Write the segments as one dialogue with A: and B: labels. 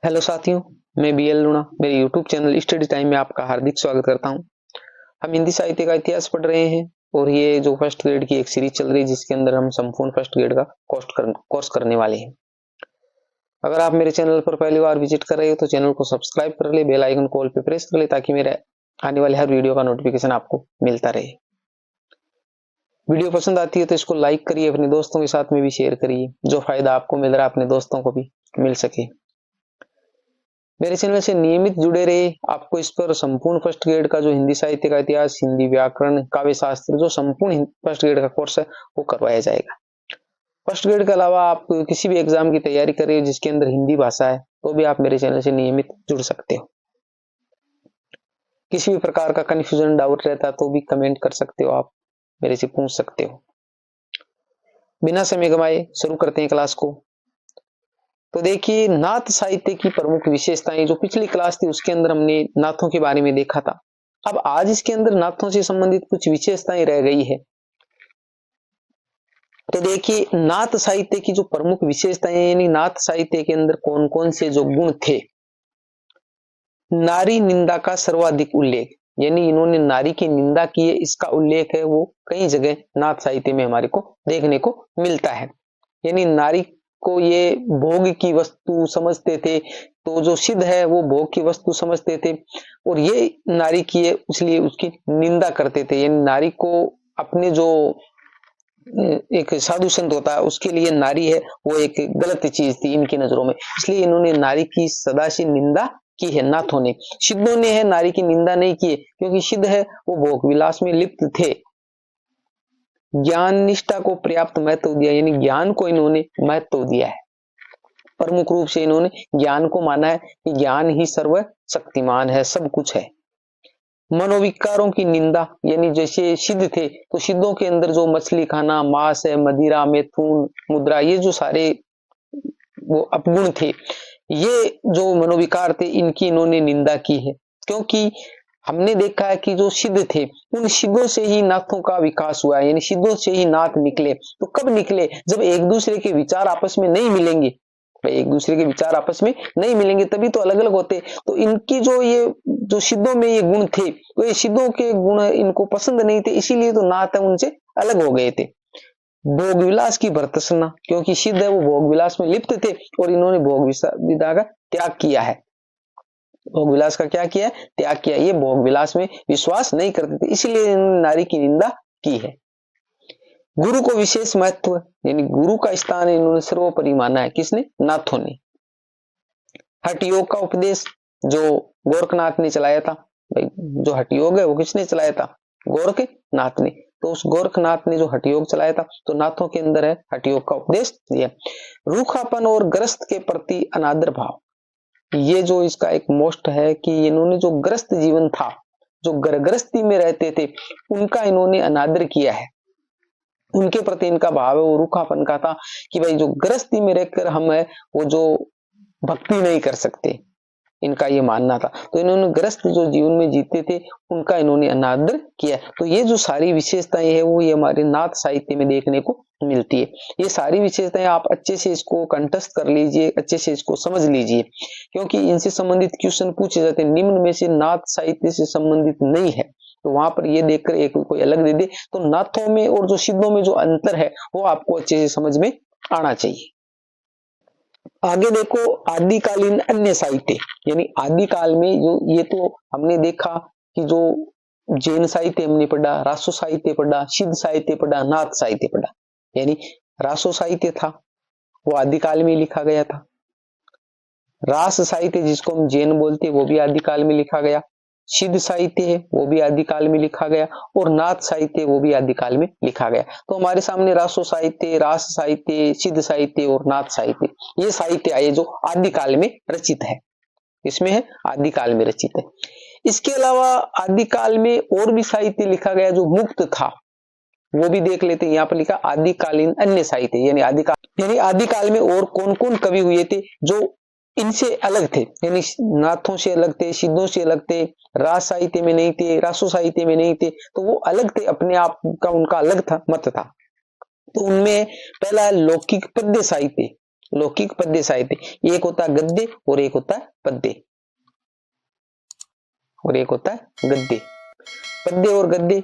A: Hello साथियों, मैं BL लूणा मेरे यूट्यूब चैनल स्टडी टाइम में आपका हार्दिक स्वागत करता हूं। हम हिंदी साहित्य का इतिहास पढ़ रहे हैं और ये जो फर्स्ट ग्रेड की एक सीरीज चल रही है जिसके अंदर हम संपूर्ण फर्स्ट ग्रेड का कोर्स करने वाले हैं। अगर आप मेरे चैनल पर पहली बार विजिट कर रहे हो तो चैनल को सब्सक्राइब कर ले, बेल आइकन कॉल पे प्रेस कर ले ताकि मेरे आने वाले हर वीडियो का नोटिफिकेशन आपको मिलता रहे। वीडियो पसंद आती है तो इसको लाइक करिए, अपने दोस्तों के साथ में भी शेयर करिए, जो फायदा आपको मिल रहा है अपने दोस्तों को भी मिल सके। मेरे चैनल से नियमित जुड़े रहे, आपको इस पर संपूर्ण फर्स्ट ग्रेड का जो हिंदी साहित्य का इतिहास, हिंदी व्याकरण, काव्य शास्त्र, जो संपूर्ण फर्स्ट ग्रेड का कोर्स है वो करवाया जाएगा। फर्स्ट ग्रेड के अलावा आप किसी भी एग्जाम की तैयारी कर रहे हो जिसके अंदर हिंदी भाषा है तो भी आप मेरे चैनल से नियमित जुड़ सकते हो। किसी भी प्रकार का कंफ्यूजन, डाउट रहता है तो भी कमेंट कर सकते हो, आप मेरे से पूछ सकते हो। बिना समय गंवाए शुरू करते हैं क्लास को। तो देखिए, नाथ साहित्य की प्रमुख विशेषताएं, जो पिछली क्लास थी उसके अंदर हमने नाथों के बारे में देखा था। अब आज इसके अंदर नाथों से संबंधित कुछ विशेषताएं रह गई है। तो देखिए, नाथ साहित्य की जो प्रमुख विशेषताएं, यानी नाथ साहित्य के अंदर कौन कौन से जो गुण थे। नारी निंदा का सर्वाधिक उल्लेख, यानी इन्होंने नारी की निंदा की है, इसका उल्लेख है वो कई जगह नाथ साहित्य में हमारे को देखने को मिलता है। यानी नारी को ये भोग की वस्तु समझते थे, तो जो सिद्ध है वो भोग की वस्तु समझते थे और ये नारी की है इसलिए उसकी निंदा करते थे। यानी नारी को अपने जो एक साधु संत होता है उसके लिए नारी है वो एक गलत चीज थी इनकी नजरों में, इसलिए इन्होंने नारी की सदा से निंदा की है नाथों ने। सिद्धों ने है नारी की निंदा नहीं की है, क्योंकि सिद्ध है वो भोग विलास में लिप्त थे। ज्ञान निष्ठा को पर्याप्त महत्व दिया, यानी ज्ञान को इन्होंने महत्व दिया है। प्रमुख रूप से इन्होंने ज्ञान को माना है कि ज्ञान ही सर्व शक्तिमान है, सब कुछ है। मनोविकारों की निंदा, यानी जैसे सिद्ध थे तो सिद्धों के अंदर जो मछली खाना, मांस है, मदिरा, मैथुन, मुद्रा, ये जो सारे वो अपगुण थे, ये जो मनोविकार थे इनकी इन्होंने निंदा की है। क्योंकि हमने देखा है कि जो सिद्ध थे उन सिद्धों से ही नाथों का विकास हुआ है, यानी सिद्धों से ही नाथ निकले। तो कब निकले? जब एक दूसरे के विचार आपस में नहीं मिलेंगे, एक दूसरे के विचार आपस में नहीं मिलेंगे तभी तो अलग अलग होते। तो इनकी जो सिद्धों में ये गुण थे, तो ये सिद्धों के गुण इनको पसंद नहीं थे, इसीलिए तो नाथ है उनसे अलग हो गए थे। भोग विलास की भर्त्सना, क्योंकि सिद्ध है वो भोग विलास में लिप्त थे और इन्होंने भोग विदा का त्याग किया है। भोग विलास का क्या किया है? त्याग किया। ये भोग विलास में विश्वास नहीं करते थे, इसीलिए इन्होंने नारी की निंदा की है। गुरु को विशेष महत्व, यानी गुरु का स्थान इन्होंने सर्वोपरि माना है। किसने? नाथों ने। हठ योग का उपदेश जो गोरखनाथ ने चलाया था, भाई जो हठ योग है वो किसने चलाया था? गोरखनाथ ने। तो उस गोरखनाथ ने जो हठ योग चलाया था तो नाथों के अंदर है हठ योग का उपदेश दिया। रूखापन और ग्रस्त के प्रति अनादर भाव, ये जो इसका एक मोस्ट है कि इन्होंने जो ग्रस्त जीवन था, जो गृहस्थी में रहते थे, उनका इन्होंने अनादर किया है। उनके प्रति इनका भाव है वो रूखापन का था कि भाई जो गृहस्थी में रहकर हम है वो जो भक्ति नहीं कर सकते, इनका ये मानना था। तो इन्होंने गृहस्थ जो जीवन में जीते थे उनका इन्होंने अनादर किया। तो ये जो सारी विशेषताएं है वो ये हमारे नाथ साहित्य में देखने को मिलती है। ये सारी विशेषताएं आप अच्छे से इसको कंठस्थ कर लीजिए, अच्छे से इसको समझ लीजिए, क्योंकि इनसे संबंधित क्वेश्चन पूछे जाते हैं। निम्न में से नाथ साहित्य से संबंधित नहीं है तो वहां पर ये देखकर एक कोई अलग दे दे, तो नाथों में और जो सिद्धों में जो अंतर है वो आपको अच्छे से समझ में आना चाहिए। आगे देखो, आदिकालीन अन्य साहित्य, यानी आदिकाल में जो, ये तो हमने देखा कि जो जैन साहित्य हमने पढ़ा, रासो साहित्य पढ़ा, सिद्ध साहित्य पढ़ा, नाथ साहित्य पढ़ा। यानी रासो साहित्य था वो आदिकाल में लिखा गया था। रास साहित्य जिसको हम जैन बोलते हैं वो भी आदिकाल में लिखा गया। सिद्ध साहित्य है वो भी आदिकाल में लिखा गया और नाथ साहित्य वो भी आदिकाल में लिखा गया। तो हमारे सामने रासो साहित्य, रास साहित्य, सिद्ध साहित्य और नाथ साहित्य, ये साहित्य आए जो आदिकाल में रचित है। इसमें है आदिकाल में रचित है। इसके अलावा आदिकाल में और भी साहित्य लिखा गया जो मुक्त था, वो भी देख लेते हैं। यहाँ पर लिखा आदिकालीन अन्य साहित्य, यानी आदिकाल में और कौन कौन कवि हुए थे जो इनसे अलग थे, यानी नाथों से अलग थे, सिद्धों से अलग थे, रास साहित्य में नहीं थे, रासो साहित्य में नहीं थे, तो वो अलग थे, अपने आप का उनका अलग था मत था। तो उनमें पहला लौकिक पद्य साहित्य, लौकिक पद्य साहित्य, एक होता है गद्य और एक होता है पद्य, और एक होता है गद्य। पद्य और गद्य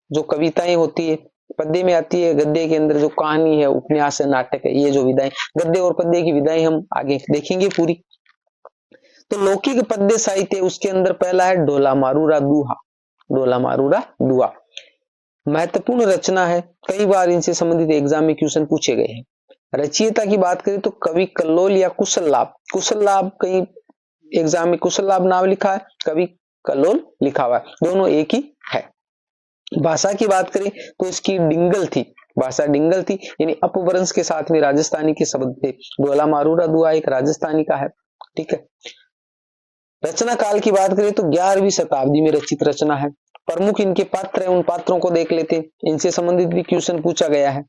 A: जो कविताएं होती है, पद्य में आती है, गद्य के अंदर जो कहानी है, उपन्यास है, नाटक है, ये जो विधाएं, गद्य और पद्य की विधाएं हम आगे देखेंगे पूरी। तो लौकिक पद्य साहित्य, उसके अंदर पहला है ढोला मारूरा दुहा। ढोला मारूरा दुहा महत्वपूर्ण रचना है, कई बार इनसे संबंधित एग्जाम में क्वेश्चन पूछे गए हैं। रचयिता की बात करें तो कवि कल्लोल या कुशल लाभ, कुशल लाभ कहीं एग्जाम में कुशल लाभ नाम लिखा है, कवि कल्लोल लिखा हुआ है, दोनों एक ही है। भाषा की बात करें तो इसकी डिंगल थी, भाषा डिंगल थी, यानी अपभ्रंश के साथ में राजस्थानी के शब्द थे। ढोला मारूरा दुआ एक राजस्थानी का है, ठीक है। रचना काल की बात करें तो 11वीं शताब्दी में रचित रचना है। प्रमुख इनके पात्र हैं, उन पात्रों को देख लेते हैं, इनसे संबंधित भी क्वेश्चन पूछा गया है।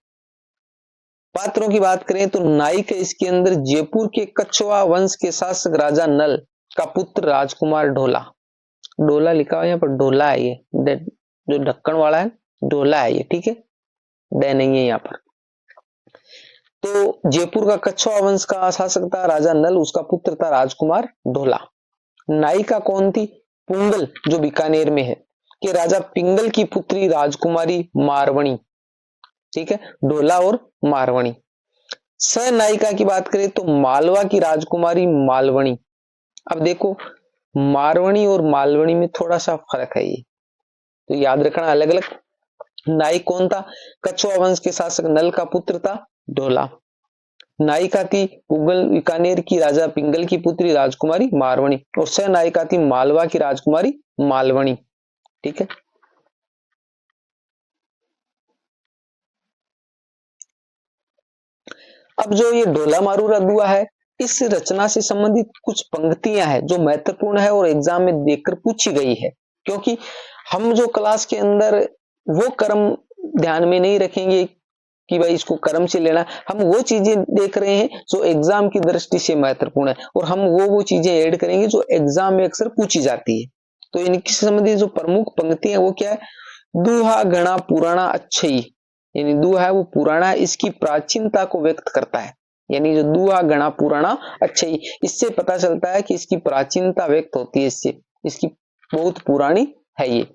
A: पात्रों की बात करें तो नायक है इसके अंदर जयपुर के कछवा वंश के शासक राजा नल का पुत्र राजकुमार ढोला। ढोला लिखा हुआ यहाँ पर, ढोला है ये, जो ढक्कन वाला है ढोला है ये, ठीक है, डे नहीं है यहाँ पर। तो जयपुर का कछवा वंश का शासक था राजा नल, उसका पुत्र था राजकुमार ढोला। नायिका कौन थी? पुंगल, जो बीकानेर में है, कि राजा पिंगल की पुत्री राजकुमारी मारवणी, ठीक है, ढोला और मारवणी। स नायिका की बात करें तो मालवा की राजकुमारी मालवणी। अब देखो मारवणी और मालवणी में थोड़ा सा फर्क है, ये तो याद रखना अलग अलग। नायक कौन था? कछवा वंश के शासक नल का पुत्र था ढोला। नायिका थी पुंगल बीकानेर की राजा पिंगल की पुत्री राजकुमारी मारवणी, और स नायिका थी मालवा की राजकुमारी मालवणी, ठीक है। अब जो ये ढोला मारूरा दुआ है, इस रचना से संबंधित कुछ पंक्तियां हैं जो महत्वपूर्ण है और एग्जाम में देखकर पूछी गई है, क्योंकि हम जो क्लास के अंदर वो कर्म ध्यान में नहीं रखेंगे कि भाई इसको कर्म से लेना, हम वो चीजें देख रहे हैं जो एग्जाम की दृष्टि से महत्वपूर्ण है, और हम वो चीजें ऐड करेंगे जो एग्जाम में अक्सर पूछी जाती है। तो इनकी संबंधित जो प्रमुख पंक्तियां वो क्या है? दुहा गणा पुराना अच्छई, यानी दुहा है वो पुराना है, इसकी प्राचीनता को व्यक्त करता है। यानी जो दुहा गणा पुराना अच्छई, इससे पता चलता है कि इसकी प्राचीनता व्यक्त होती है, इससे इसकी बहुत पुरानी है ये।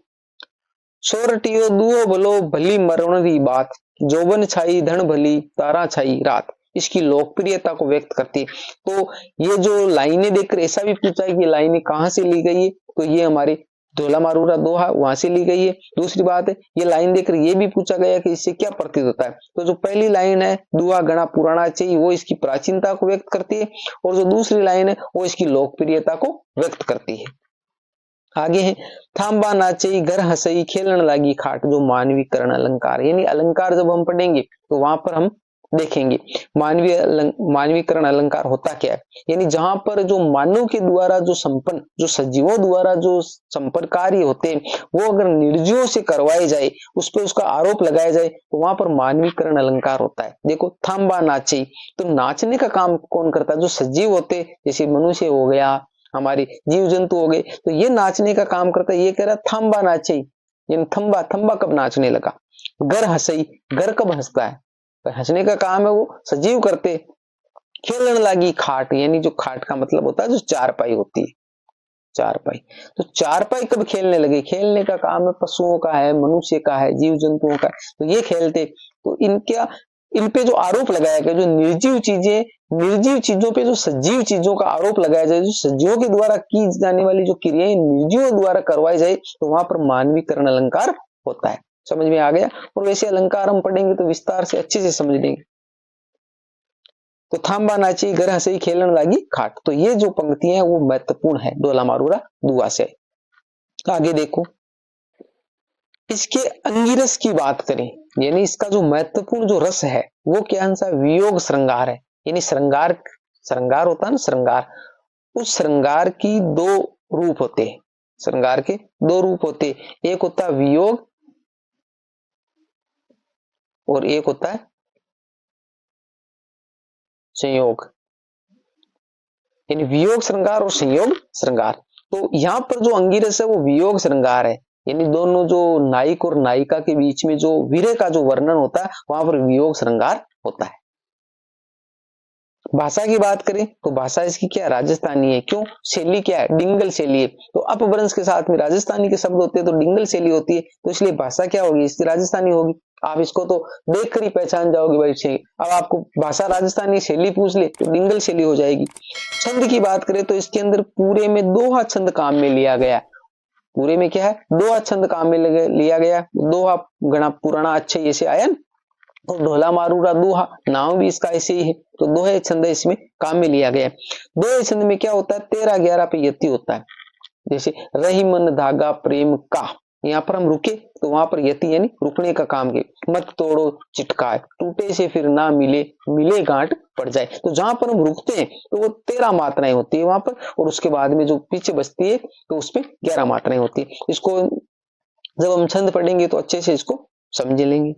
A: सोरटियो दुओ भलो भली मरणरी बात, जोबन छाई धन भली तारा छाई रात, इसकी लोकप्रियता को व्यक्त करती है। तो ये जो लाइनें देखकर ऐसा भी पूछा है कि लाइनें कहां से ली गई है, तो ये हमारे ढोला मारूरा दोहा वहां से ली गई है। दूसरी बात है, ये लाइन देखकर ये भी पूछा गया कि इससे क्या प्रतीत होता है, तो जो पहली लाइन है दुआ गणा पुराना चाहिए, वो इसकी प्राचीनता को व्यक्त करती है, और जो दूसरी लाइन है वो इसकी लोकप्रियता को व्यक्त करती है। आगे है थांबा नाचई घर हंसई खेलन लागी खाट, जो मानवीकरण अलंकार, यानी अलंकार जब हम पढ़ेंगे तो वहां पर हम देखेंगे मानवीकरण अलंकार होता क्या है, यानी जहां पर जो मानव के द्वारा जो संपन्न, जो सजीवों द्वारा जो संपर्क कार्य होते हैं वो अगर निर्जीवों से करवाए जाए, उस पर उसका आरोप लगाया जाए, तो वहां पर मानवीकरण अलंकार होता है। देखो थांबा नाचई, तो नाचने का काम कौन करता है? जो सजीव होते, जैसे मनुष्य हो गया, हमारे जीव जंतु हो गए, तो ये नाचने का काम करता है। ये कह रहा थंबा नाचे, यानी थंबा, थंबा कब नाचने लगा। घर हंसई, घर कब हंसता है? तो हंसने का काम है वो सजीव करते। खेलन लागी खाट, यानी जो खाट का मतलब होता है जो चारपाई होती है, चारपाई, तो चारपाई कब खेलने लगे? खेलने का काम है पशुओं का है, मनुष्य का है, जीव जंतुओं का है, तो ये खेलते। तो इन पे जो आरोप लगाया गया, जो निर्जीव चीजें, निर्जीव चीजों पे जो सजीव चीजों का आरोप लगाया जाए, जो सजीवों के द्वारा की जाने वाली जो क्रियाएं निर्जीवों द्वारा करवाई जाए, तो वहां पर मानवीकरण अलंकार होता है। समझ में आ गया? और वैसे अलंकार हम पढ़ेंगे तो विस्तार से अच्छे से समझ लेंगे। तो थांबा नाची घर हंसई खेलन लागी खाट, तो ये जो पंक्तियां हैं वो महत्वपूर्ण है ढोला मारूरा दुआ से। आगे देखो, इसके अंगिरस की बात करें, यानी इसका जो महत्वपूर्ण जो रस है वो क्या है? वियोग श्रृंगार है, यानी श्रृंगार, श्रृंगार होता है ना श्रृंगार, उस श्रृंगार की दो रूप होते हैं, श्रृंगार के दो रूप होते हैं, एक होता है वियोग और एक होता है संयोग, यानी वियोग श्रृंगार और संयोग श्रृंगार। तो यहां पर जो अंगिरस है वो वियोग श्रृंगार है, यानी दोनों जो नायक और नायिका के बीच में जो वीरे का जो वर्णन होता है वहां पर वियोग श्रृंगार होता है। भाषा की बात करें तो भाषा इसकी क्या है, राजस्थानी है। क्यों? शैली क्या है, डिंगल शैली है। तो अपभ्रंश के साथ में राजस्थानी के शब्द होते हैं तो डिंगल शैली होती है, तो इसलिए भाषा क्या होगी, इसकी राजस्थानी होगी। आप इसको तो देख कर ही पहचान जाओगे भाई से। अब आपको भाषा राजस्थानी शैली पूछ ले तो डिंगल शैली हो जाएगी। छंद की बात करें तो इसके अंदर पूरे में दोहा छंद काम में लिया गया। पूरे में क्या है, दोहा छंद काम में लिया गया। दोहा घना पुराना अच्छे ये से आया न? और ढोला मारूरा दोहा नाम भी इसका ऐसे ही है। तो दोहे छंद इसमें काम में लिया गया है। दोहे छंद में क्या होता है, 13-11 पे यति होता है। जैसे रही मन धागा प्रेम का, यहाँ पर हम रुके तो वहां पर यति यानी रुकने का काम के। मत तोड़ो चिटकाए, टूटे से फिर ना मिले, मिले गांठ पड़ जाए। तो जहां पर हम रुकते हैं तो वो 13 मात्राएं होती है वहां पर, और उसके बाद में जो पीछे बचती है तो उसपे 11 मात्राएं होती है। इसको जब हम छंद पढ़ेंगे तो अच्छे से इसको समझ लेंगे।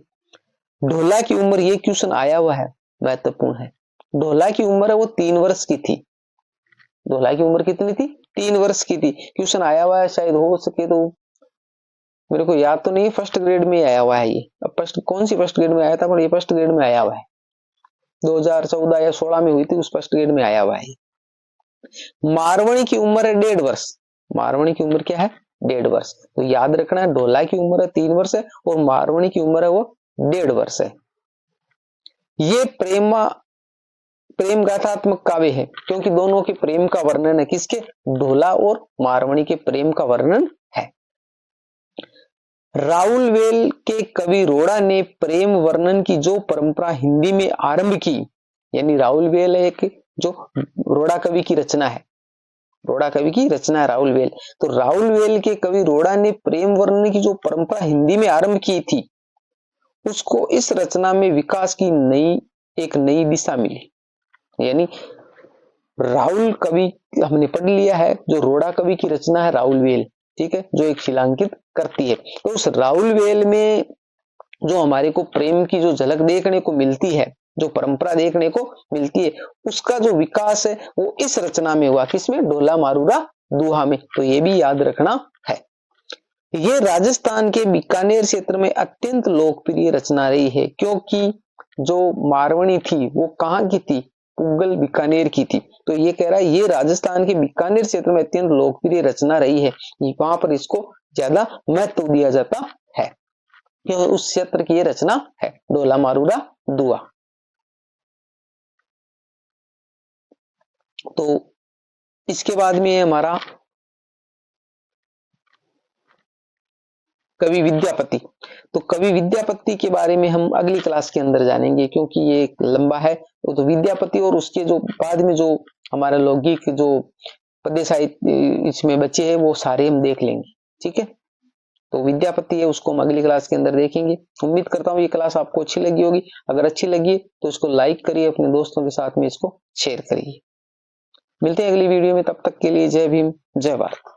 A: ढोला की उम्र, ये क्वेश्चन आया हुआ है, महत्वपूर्ण है। ढोला की उम्र है वो 3 वर्ष की थी। ढोला की उम्र कितनी थी, 3 वर्ष की थी। क्वेश्चन आया हुआ है, शायद हो सके तो मेरे को याद तो नहीं, फर्स्ट ग्रेड में आया हुआ है ये। अब फर्स्ट कौन सी फर्स्ट ग्रेड में आया था, पर ये फर्स्ट ग्रेड में आया हुआ है। 2014 या 16 में हुई थी, उस फर्स्ट ग्रेड में आया हुआ है। मारवणी की उम्र है 1.5 वर्ष। मारवणी की उम्र क्या है, 1.5 वर्ष। तो याद रखना है, ढोला की उम्र है 3 वर्ष है और मारवणी की उम्र है वो 1.5 वर्ष है। ये प्रेम गाथात्मक काव्य है, क्योंकि दोनों के प्रेम का वर्णन है। किसके, ढोला और मारवणी के प्रेम का वर्णन है। राउलवेल के कवि रोड़ा ने प्रेम वर्णन की जो परंपरा हिंदी में आरंभ की, यानी राउलवेल एक जो रोड़ा कवि की रचना है, रोड़ा कवि की रचना है राउलवेल। तो राउलवेल के कवि रोड़ा ने प्रेम वर्णन की जो परंपरा हिंदी में आरंभ की थी, उसको इस रचना में विकास की एक नई दिशा मिली। यानी राउल कवि हमने पढ़ लिया है, जो रोड़ा कवि की रचना है राउलवेल, ठीक है, जो एक शिलांकित करती है। तो उस राउलवेल में जो हमारे को प्रेम की जो झलक देखने को मिलती है, जो परंपरा देखने को मिलती है, उसका जो विकास है वो इस रचना में हुआ। किसमें, ढोला मारूरा दोहा में। तो ये भी याद रखना है। ये राजस्थान के बीकानेर क्षेत्र में अत्यंत लोकप्रिय रचना रही है, क्योंकि जो मारवणी थी वो कहाँ की थी, पुगल बीकानेर की थी। तो ये कह रहा है ये राजस्थान के बीकानेर क्षेत्र में अत्यंत लोकप्रिय रचना रही है, वहां पर इसको ज्यादा महत्व दिया जाता है, क्योंकि उस क्षेत्र की ये रचना है, ढोला मारूरा दोहा। तो इसके बाद में हमारा कवि विद्यापति। तो कवि विद्यापति के बारे में हम अगली क्लास के अंदर जानेंगे, क्योंकि ये लंबा है। तो विद्यापति और उसके जो बाद में जो हमारा लौकिक जो पद्य साहित्य इसमें बचे हैं वो सारे हम देख लेंगे, ठीक है। तो विद्यापति है, उसको हम अगली क्लास के अंदर देखेंगे। उम्मीद करता हूँ ये क्लास आपको अच्छी लगी होगी। अगर अच्छी लगी तो इसको लाइक करिए, अपने दोस्तों के साथ में इसको शेयर करिए। मिलते हैं अगली वीडियो में, तब तक के लिए जय भीम, जय भारत।